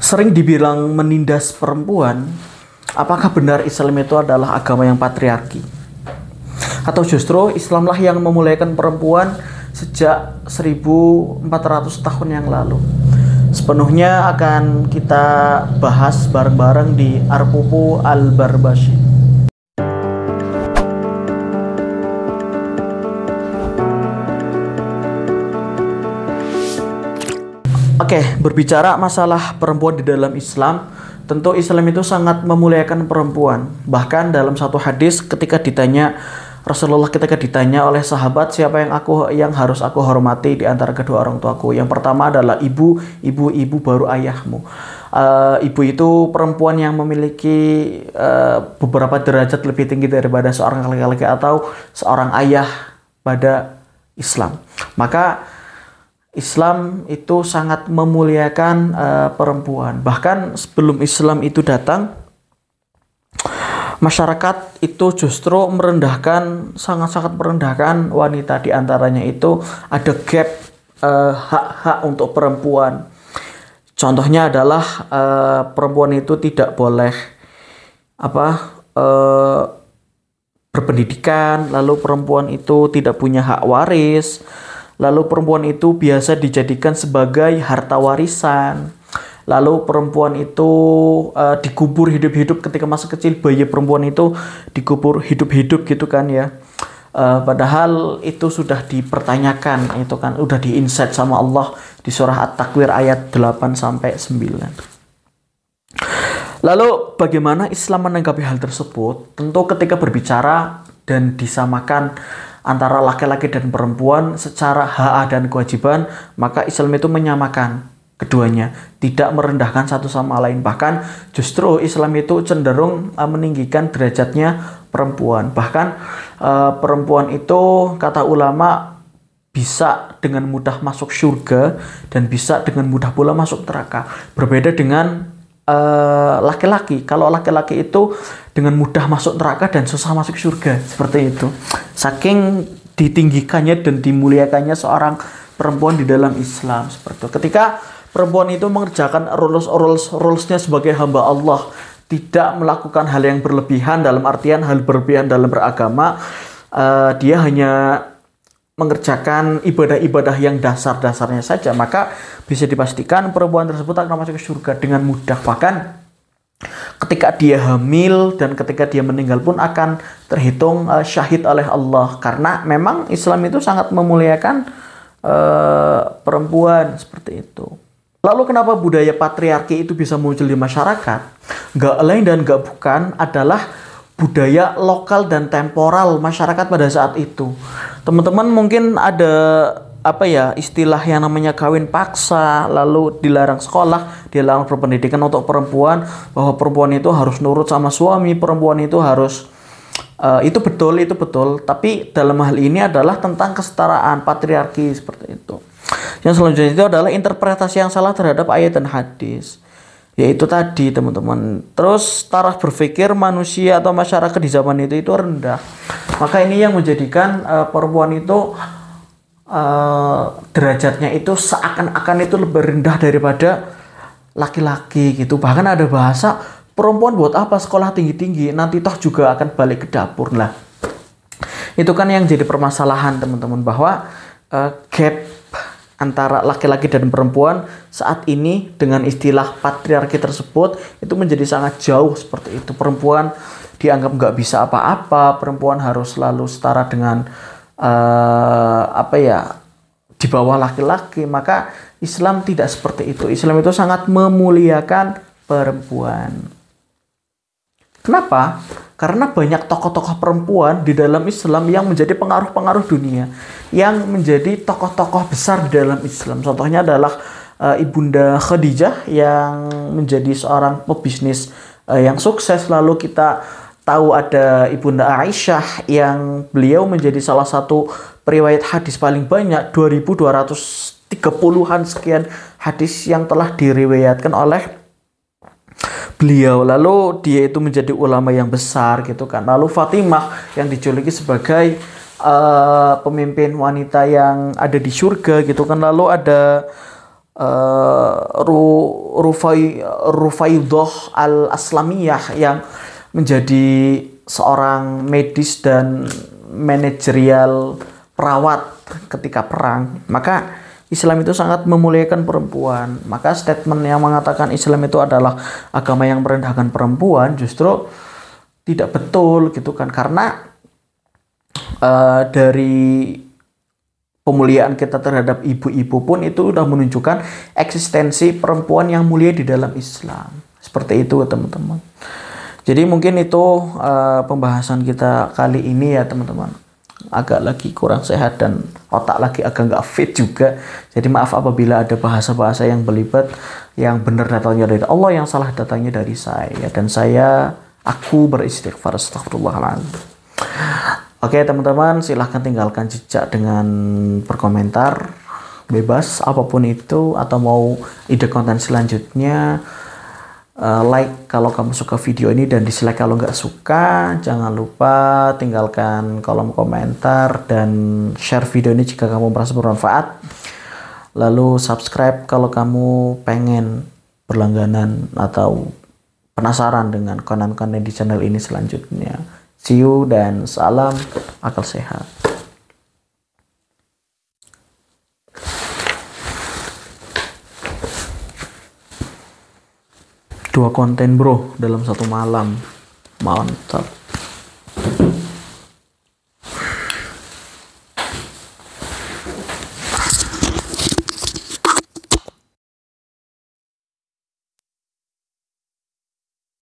Sering dibilang menindas perempuan, apakah benar Islam itu adalah agama yang patriarki? Atau justru Islamlah yang memuliakan perempuan sejak 1400 tahun yang lalu? Sepenuhnya akan kita bahas bareng-bareng di Arpupu Al-Barbashi. Oke, berbicara masalah perempuan di dalam Islam, tentu Islam itu sangat memuliakan perempuan. Bahkan dalam satu hadis ketika Rasulullah ditanya oleh sahabat, siapa yang harus aku hormati di antara kedua orang tuaku? Yang pertama adalah ibu baru ayahmu. Ibu itu perempuan yang memiliki beberapa derajat lebih tinggi daripada seorang laki-laki atau seorang ayah pada Islam. Maka Islam itu sangat memuliakan perempuan. Bahkan sebelum Islam itu datang, masyarakat itu justru sangat-sangat merendahkan wanita. Di antaranya itu ada gap hak-hak untuk perempuan. Contohnya adalah perempuan itu tidak boleh berpendidikan, lalu perempuan itu tidak punya hak waris. Lalu perempuan itu biasa dijadikan sebagai harta warisan. Lalu perempuan itu dikubur hidup-hidup ketika masih kecil. Bayi perempuan itu dikubur hidup-hidup gitu kan ya. Padahal itu sudah dipertanyakan, itu kan udah di-insight sama Allah di surah At-Takwir ayat 8-9. Lalu bagaimana Islam menanggapi hal tersebut? Tentu ketika berbicara dan disamakan antara laki-laki dan perempuan secara hak dan kewajiban, maka Islam itu menyamakan keduanya, tidak merendahkan satu sama lain. Bahkan justru Islam itu cenderung meninggikan derajatnya perempuan. Bahkan perempuan itu, kata ulama, bisa dengan mudah masuk surga dan bisa dengan mudah pula masuk neraka. Berbeda dengan laki-laki. Kalau laki-laki itu dengan mudah masuk neraka dan susah masuk surga, seperti itu. Saking ditinggikannya dan dimuliakannya seorang perempuan di dalam Islam, seperti itu. Ketika perempuan itu mengerjakan rules-nya sebagai hamba Allah, tidak melakukan hal yang berlebihan, dalam artian hal berlebihan dalam beragama, dia hanya mengerjakan ibadah-ibadah yang dasar-dasarnya saja, maka bisa dipastikan perempuan tersebut akan masuk ke surga dengan mudah. Bahkan ketika dia hamil dan ketika dia meninggal pun akan terhitung syahid oleh Allah, karena memang Islam itu sangat memuliakan perempuan, seperti itu. Lalu kenapa budaya patriarki itu bisa muncul di masyarakat? Nggak lain dan nggak bukan adalah budaya lokal dan temporal masyarakat pada saat itu. Teman-teman mungkin ada istilah yang namanya kawin paksa, lalu dilarang sekolah, dilarang berpendidikan untuk perempuan, bahwa perempuan itu harus nurut sama suami, perempuan itu harus itu betul, tapi dalam hal ini adalah tentang kesetaraan, patriarki, seperti itu. Yang selanjutnya itu adalah interpretasi yang salah terhadap ayat dan hadis. Yaitu tadi, teman-teman. Terus taraf berpikir manusia atau masyarakat di zaman itu rendah. Maka ini yang menjadikan perempuan itu derajatnya itu seakan-akan itu lebih rendah daripada laki-laki gitu. Bahkan ada bahasa, perempuan buat apa sekolah tinggi-tinggi, nanti toh juga akan balik ke dapur lah. Itu kan yang jadi permasalahan, teman-teman, bahwa gap antara laki-laki dan perempuan saat ini dengan istilah patriarki tersebut itu menjadi sangat jauh, seperti itu. Perempuan dianggap nggak bisa apa-apa, perempuan harus selalu setara dengan di bawah laki-laki. Maka Islam tidak seperti itu. Islam itu sangat memuliakan perempuan. Kenapa? Karena banyak tokoh-tokoh perempuan di dalam Islam yang menjadi pengaruh-pengaruh dunia, yang menjadi tokoh-tokoh besar di dalam Islam. Contohnya adalah Ibunda Khadijah yang menjadi seorang pebisnis yang sukses. Lalu kita tahu ada Ibunda Aisyah yang beliau menjadi salah satu periwayat hadis paling banyak, 2230-an sekian hadis yang telah diriwayatkan oleh beliau. Lalu dia itu menjadi ulama yang besar gitu kan. Lalu Fatimah yang dijuluki sebagai pemimpin wanita yang ada di surga gitu kan. Lalu ada Rufaidah Al-Aslamiyah yang menjadi seorang medis dan manajerial perawat ketika perang, maka Islam itu sangat memuliakan perempuan. Maka statement yang mengatakan Islam itu adalah agama yang merendahkan perempuan justru tidak betul gitu kan, karena dari pemuliaan kita terhadap ibu-ibu pun itu sudah menunjukkan eksistensi perempuan yang mulia di dalam Islam. Seperti itu teman-teman. Jadi mungkin itu pembahasan kita kali ini ya teman-teman. Agak lagi kurang sehat dan otak lagi agak nggak fit juga. Jadi maaf apabila ada bahasa-bahasa yang belibet, yang benar datangnya dari Allah, yang salah datangnya dari saya. Dan aku beristighfar, astagfirullahaladzim. Oke teman-teman, silahkan tinggalkan jejak dengan berkomentar bebas apapun itu, atau mau ide konten selanjutnya. Like kalau kamu suka video ini dan dislike kalau nggak suka. Jangan lupa tinggalkan kolom komentar dan share video ini jika kamu merasa bermanfaat. Lalu subscribe kalau kamu pengen berlangganan atau penasaran dengan konten-konten di channel ini selanjutnya. See you dan salam akal sehat. Dua konten bro dalam satu malam, mantap.